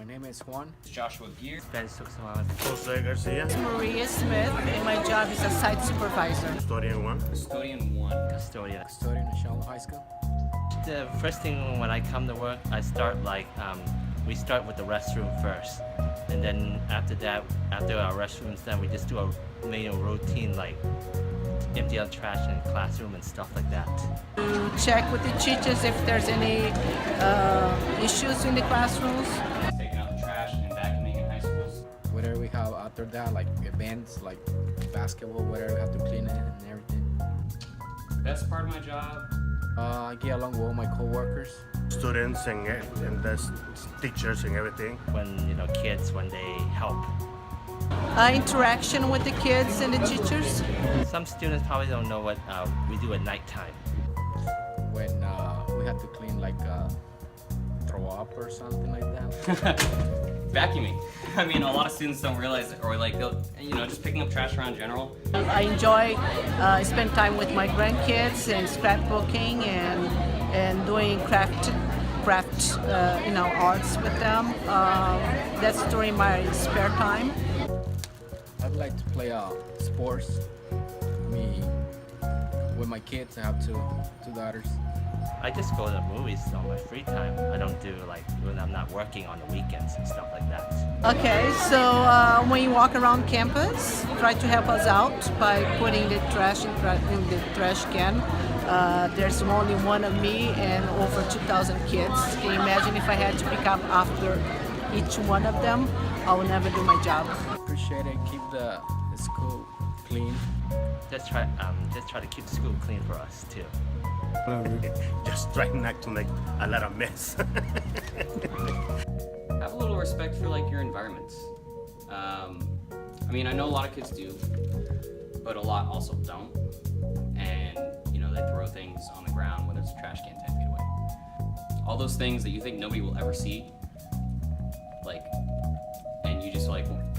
My name is Juan. Joshua Gear. Jose Garcia. Maria Smith, and my job is a site supervisor. Custodian 1. Custodian 1. Custodian. Custodian at Sheldon High School. The first thing when I come to work, I start we start with the restroom first, and then after that, after our restrooms done, we just do a routine like empty out trash in the classroom and stuff like that. To check with the teachers if there's any issues in the classrooms. Taking out the trash and vacuuming in high schools. Whatever we have after that, like events, like basketball, whatever, we have to clean it and everything. Best part of my job. I get along with all my co-workers. Students and the teachers and everything. When kids, when they help. Interaction with the kids and the teachers. Some students probably don't know what we do at nighttime. When we have to clean like throw up or something like that. Vacuuming. I mean, a lot of students don't realize it, or like they'll, just picking up trash around general. I enjoy spend time with my grandkids and scrapbooking and doing craft arts with them. That's during my spare time. I'd like to play sports. With my kids, I have two daughters. I just go to the movies on my free time. I don't do when I'm not working on the weekends and stuff like that. Okay, so when you walk around campus, try to help us out by putting the trash in the trash can. There's only one of me and over 2,000 kids. Can you imagine if I had to pick up after each one of them? I would never do my job. Appreciate it. Keep the school clean. Just try to keep the school clean for us too. Just try not to make a lot of mess. Have a little respect for your environments. I know a lot of kids do, but a lot also don't. And they throw things on the ground, whether it's a trash can 10 feet away. All those things that you think nobody will ever see, and you just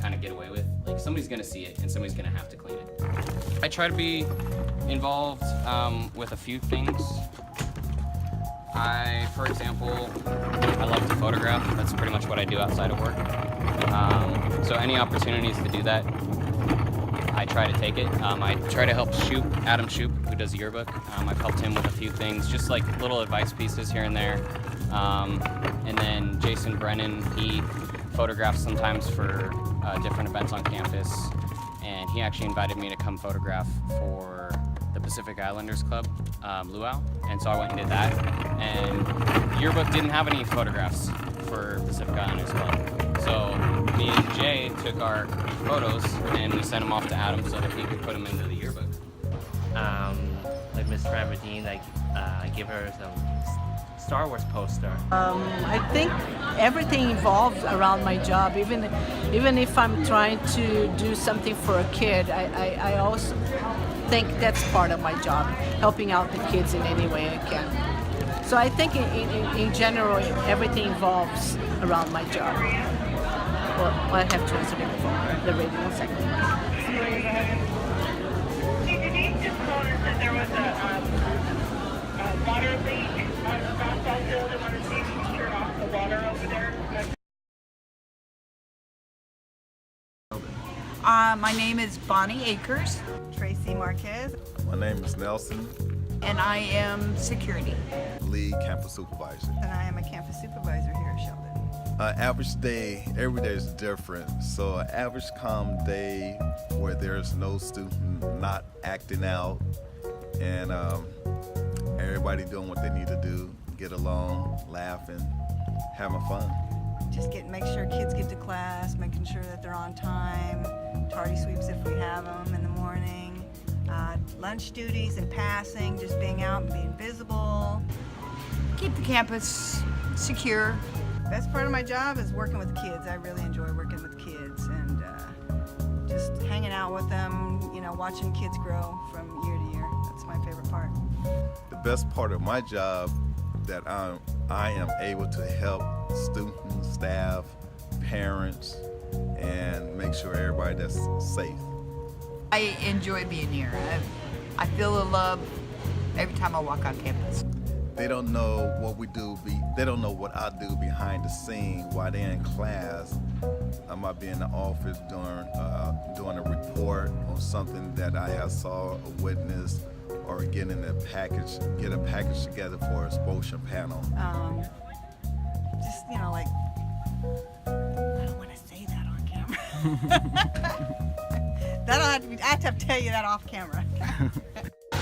kind of get away with. Somebody's gonna see it, and somebody's gonna have to clean it. I try to be involved with a few things. For example, I love to photograph. That's pretty much what I do outside of work. So any opportunities to do that, I try to take it. I try to help Adam Shoop, who does the yearbook. I've helped him with a few things, just little advice pieces here and there. And then Jason Brennan, he photographs sometimes for different events on campus, and he actually invited me to come photograph for the Pacific Islanders Club, Luau, and so I went and did that. And yearbook didn't have any photographs for Pacific Islanders Club, so me and Jay took our photos and we sent them off to Adam so that he could put them into the yearbook. Like Miss Rabadine, I give her some Star Wars poster. I think everything evolves around my job. Even if I'm trying to do something for a kid, I also think that's part of my job, helping out the kids in any way I can. So I think in general, everything evolves around my job. Well, I have to answer the radio 1 second. Did you just told us that there was a water leak on the softball field? I want to see if you can turn off the water over there. My name is Bonnie Akers. Tracy Marquez. My name is Nelson. And I am security. Lead campus supervisor. And I am a campus supervisor here at Sheldon. Average day, every day is different. So an average calm day where there's no student not acting out and everybody doing what they need to do, get along, laughing, having fun. Just make sure kids get to class, making sure that they're on time, tardy sweeps if we have them in the morning, lunch duties and passing, just being out and being visible. Keep the campus secure. Best part of my job is working with kids. I really enjoy working with kids and just hanging out with them, watching kids grow from year to year. That's my favorite part. The best part of my job that I am able to help students, staff, parents, and make sure everybody that's safe. I enjoy being here. I feel the love every time I walk on campus. they don't know what we do. They don't know what I do behind the scene while they're in class. I might be in the office doing a report on something that I have saw or witnessed, or get a package together for a exposure panel. Just, you know, like, I don't want to say that on camera. I have to tell you that off camera.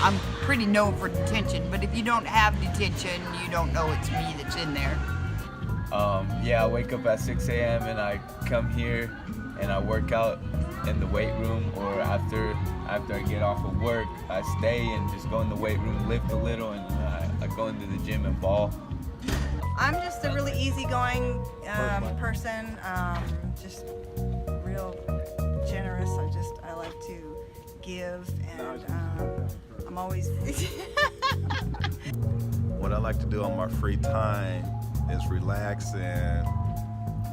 I'm pretty known for detention, but if you don't have detention, you don't know it's me that's in there. Yeah, I wake up at 6 a.m. and I come here and I work out in the weight room, or after I get off of work, I stay and just go in the weight room, lift a little, and I go into the gym and ball. I'm just a really easygoing person, just real generous. I like to give, and I'm always. What I like to do on my free time is relax and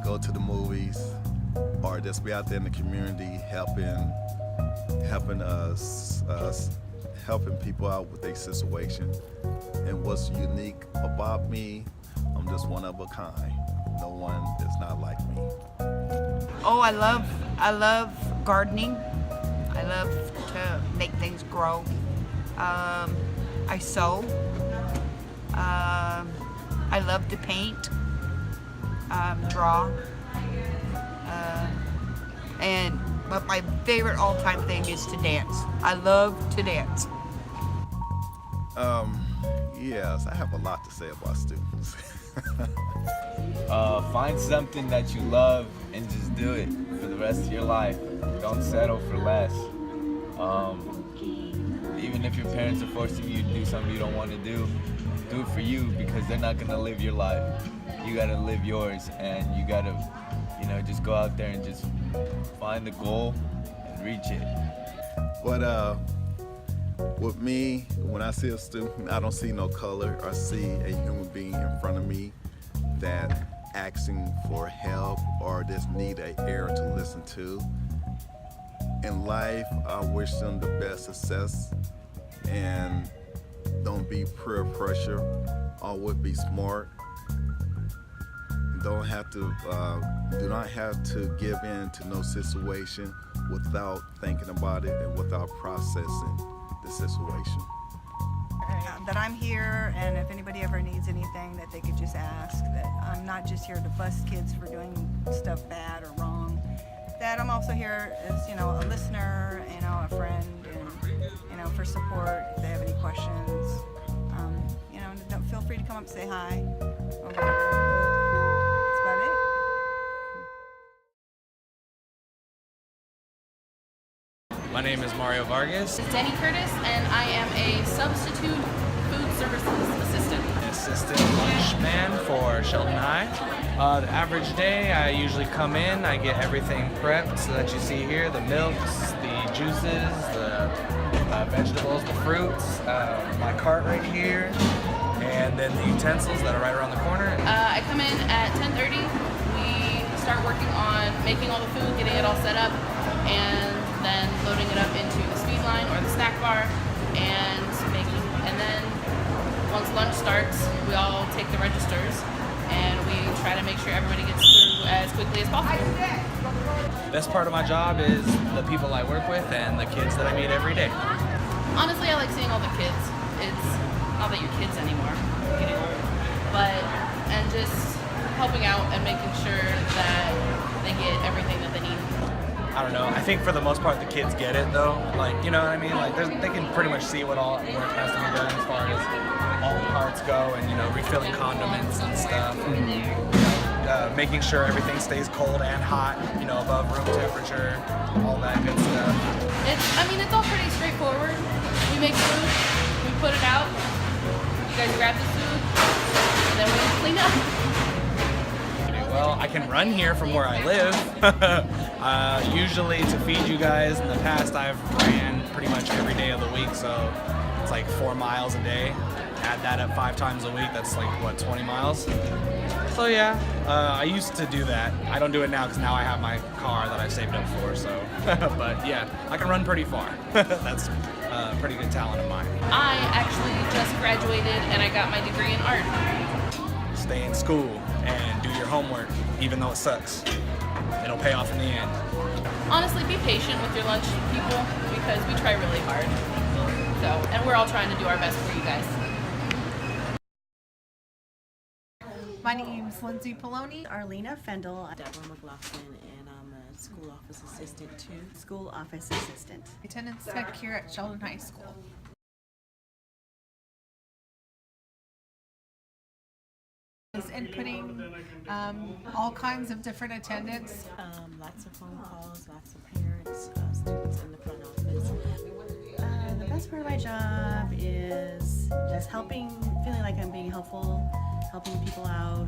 go to the movies, or just be out there in the community helping people out with their situation. And what's unique about me, I'm just one of a kind. No one is not like me. Oh, I love gardening. I love to make things grow. I sew. I love to paint, draw, but my favorite all-time thing is to dance. I love to dance. Yes, I have a lot to say about students. Find something that you love and just do it for the rest of your life. Don't settle for less. Even if your parents are forcing you to do something you don't want to do it for you, because they're not gonna live your life. You gotta live yours, and you gotta, just go out there and just find the goal and reach it. But with me, when I see a student, I don't see no color. I see a human being in front of me that asking for help or just need an ear to listen to. In life, I wish them the best success, and don't be peer pressure. Always be smart. Do not have to give in to no situation without thinking about it and without processing the situation. That I'm here, and if anybody ever needs anything, that they could just ask. That I'm not just here to bust kids for doing stuff bad or wrong. That I'm also here as, a listener, a friend, and, for support if they have any questions. Don't feel free to come up and say hi or whatever. That's about it. My name is Mario Vargas. Denny Curtis, and I am a substitute food services assistant. Assistant lunchman for Sheldon High. The average day, I usually come in, I get everything prepped so that you see here, the milks, the juices, the vegetables, the fruits, my cart right here, and then the utensils that are right around the corner. I come in at 10:30. We start working on making all the food, getting it all set up, and then loading it up into the speed line or the snack bar, and then once lunch starts, we all take the registers and we try to make sure everybody gets through as quickly as possible. Best part of my job is the people I work with and the kids that I meet every day. Honestly, I like seeing all the kids. It's not that you're kids anymore, and just helping out and making sure that they get everything that they need. I don't know. I think for the most part the kids get it though. You know what I mean? They can pretty much see what all work has to be done as far as all the parts go, and refilling condiments and stuff. And, making sure everything stays cold and hot, above room temperature, all that good stuff. It's all pretty straightforward. We make food, we put it out, you guys grab the food, and then we clean up. Well, I can run here from where I live. Usually to feed you guys, in the past I've ran pretty much every day of the week, so it's like 4 miles a day. Add that up 5 times a week, that's 20 miles. So yeah, I used to do that. I don't do it now because now I have my car that I saved up for. So, but yeah, I can run pretty far. That's a pretty good talent of mine. I actually just graduated and I got my degree in art. Stay in school and do your homework, even though it sucks. It'll pay off in the end. Honestly, be patient with your lunch people because we try really hard. So, and we're all trying to do our best for you guys. My name's Lindsay Poloni. Arlena Fendel. Deborah McLaughlin, and I'm a school office assistant too. School office assistant. Attendance tech here at Sheldon High School. Is inputting all kinds of different attendance. Lots of phone calls, lots of parents, students in the front office. The best part of my job is just helping, feeling like I'm being helpful, helping people out,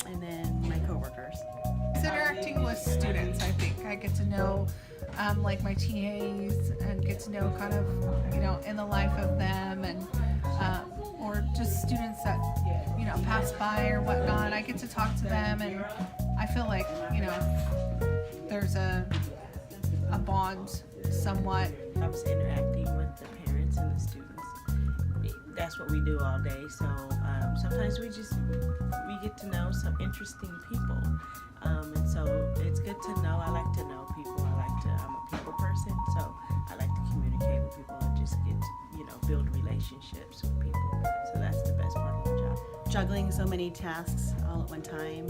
and then my coworkers. It's interacting with students, I think. I get to know like my TAs and get to know kind of, you know, in the life of them, and or just students that, you know, pass by or whatnot. I get to talk to them, and I feel like, you know, there's a bond somewhat. I was interacting with the parents and the students. That's what we do all day. So sometimes we get to know some interesting people, and so it's good to know. I like to know people. I'm a people person, so I like to communicate with people and just get to, you know, build relationships with people. So that's the best part of my job. Juggling so many tasks all at one time,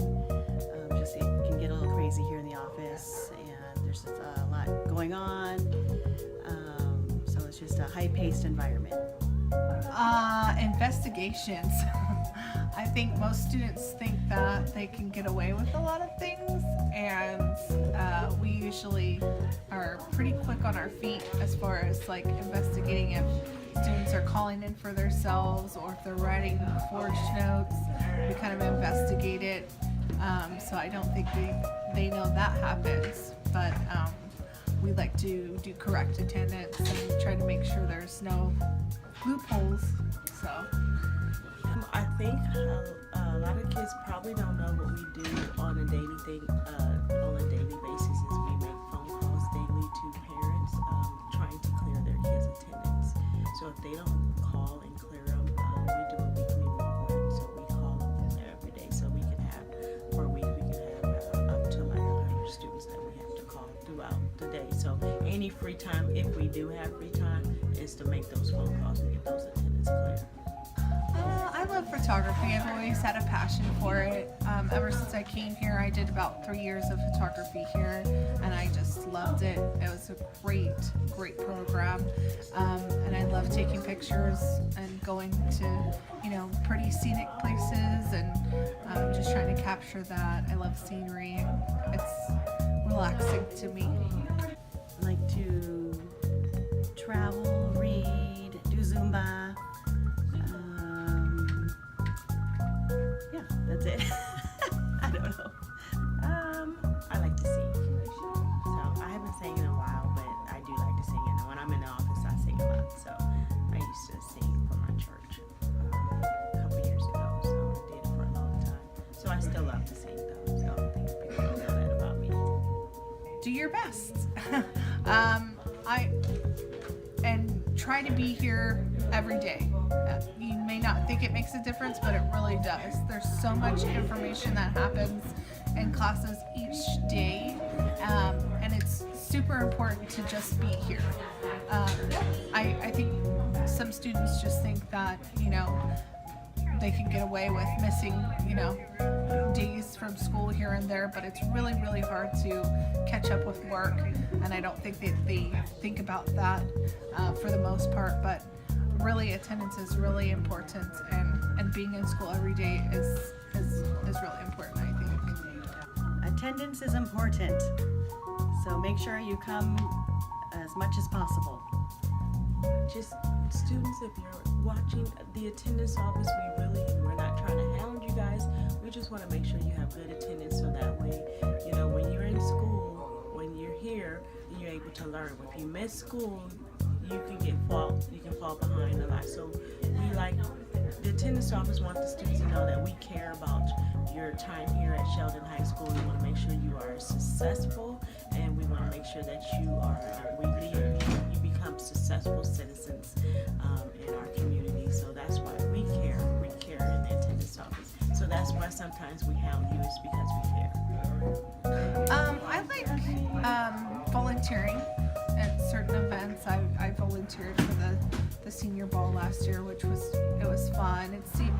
just it can get a little crazy here in the office, and there's just a lot going on. So it's just a high-paced environment. Investigations. I think most students think that they can get away with a lot of things, and we usually are pretty quick on our feet as far as like investigating if students are calling in for themselves or if they're writing forged notes. We kind of investigate it. So I don't think they know that happens, but we like to do correct attendance and try to make sure there's no loopholes. So I think a lot of kids probably don't know what we do on a daily basis is we make phone calls daily to parents trying to clear their kids' attendance. So if they don't call and clear them, we do a weekly report. So we call them every day, so we can have, for a week we can have up to like 100 students that we have to call throughout the day. So any free time, if we do have free time, is to make those phone calls and get those attendance clear. I love photography. I've always had a passion for it. Ever since I came here, I did about 3 years of photography here, and I just loved it. It was a great program, and I love taking pictures and going to, you know, pretty scenic places, and just trying to capture that. I love scenery. It's relaxing to me. I like to travel, read, do Zumba. Yeah, that's it. I don't know. I like to sing. So I haven't sang in a while, but I do like to sing. And when I'm in the office, I sing a lot. So I used to sing for my church a couple years ago. So I did it for a long time. So I still love to sing though. So I think people don't know that about me. Do your best. And try to be here every day. You may not think it makes a difference, but it really does. There's so much information that happens in classes each day, and it's super important to just be here. I think some students just think that, you know, they can get away with missing, you know, days from school here and there, but it's really hard to catch up with work, and I don't think that they think about that for the most part, but really attendance is really important, and being in school every day is really important, I think. Attendance is important, so make sure you come as much as possible. Just students, if you're watching the attendance office, we're not trying to hound you guys. We just want to make sure you have good attendance, so that way, you know, when you're in school, when you're here, you're able to learn. If you miss school, you can fall behind a lot. So we like the attendance office wants the students to know that we care about your time here at Sheldon High School. We want to make sure you are successful, and we want to make sure that you become successful citizens in our community. So that's why we care in the attendance office. So that's why sometimes we hound you, is because we care. I like volunteering at certain events. I volunteered for the senior ball last year, which was fun.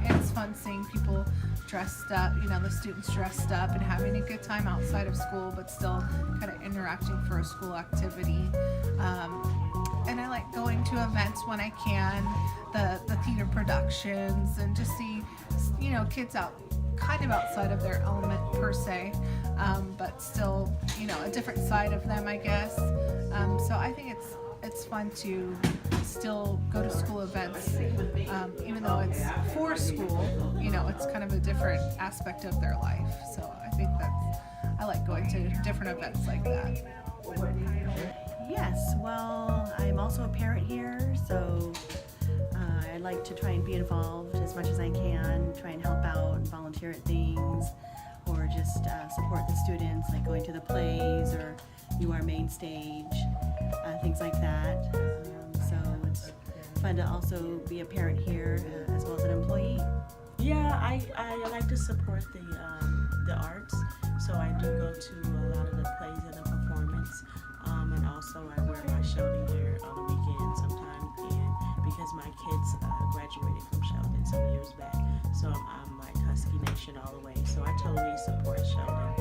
It's fun seeing people dressed up, the students dressed up and having a good time outside of school, but still kind of interacting for a school activity. And I like going to events when I can, the theater productions, and just see, kids out kind of outside of their element per se, but still, a different side of them, I guess. So I think it's fun to still go to school events, even though it's for school, it's kind of a different aspect of their life. So I think I like going to different events like that. Yes, well, I'm also a parent here, so I like to try and be involved as much as I can, try and help out and volunteer at things, or just support the students, like going to the plays or UR main stage, things like that. So it's fun to also be a parent here as well as an employee. Yeah, I like to support the arts, so I do go to a lot of the plays and the performance, and also I wear my Sheldon gear on the weekend sometimes, and because my kids graduated from Sheldon some years back, so I'm like Husky Nation all the way, so I totally support Sheldon.